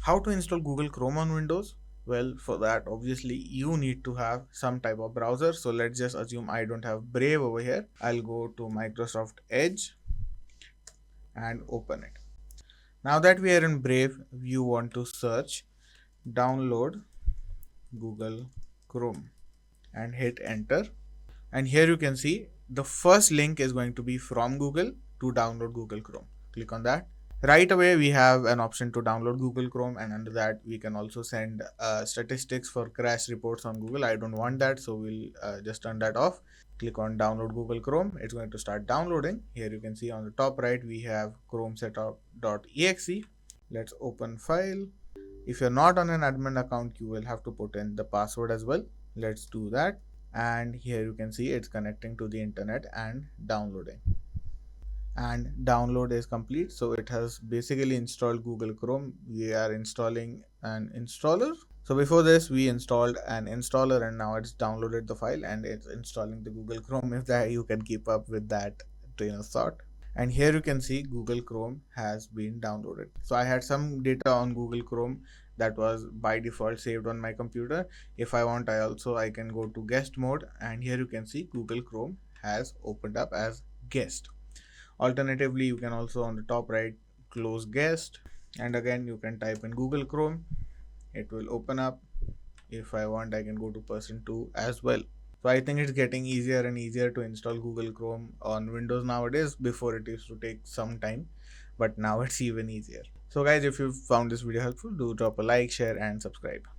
How to install Google Chrome on Windows? Well, for that, obviously, you need to have some type of browser. So let's just assume I don't have Brave over here. I'll go to Microsoft Edge and open it. Now that we are in Brave, you want to search download Google Chrome and hit enter. And here you can see the first link is going to be from Google to download Google Chrome. Click on that. Right away, we have an option to download Google Chrome, and under that, we can also send statistics for crash reports on Google. I don't want that, so we'll just turn that off. Click on download Google Chrome. It's going to start downloading. Here you can see on the top right, we have Chrome setup.exe. Let's open file. If you're not on an admin account, you will have to put in the password as well. Let's do that. And here you can see it's connecting to the internet and downloading. And download is complete, so it has basically installed Google Chrome. We are installing an installer. So before this we installed an installer, and now it's downloaded the file and it's installing the Google Chrome, if that you can keep up with that train of thought. And here you can see Google Chrome has been downloaded. So I had some data on Google Chrome that was by default saved on my computer. If I want, I can go to guest mode, and here you can see Google Chrome has opened up as guest. Alternatively, you can also on the top right close guest, and again you can type in Google Chrome. It will open up. If I want, I can go to person 2 as well. So I think it's getting easier and easier to install Google Chrome on Windows nowadays. Before it used to take some time, but now it's even easier. So guys, if you found this video helpful, do drop a like, share and subscribe.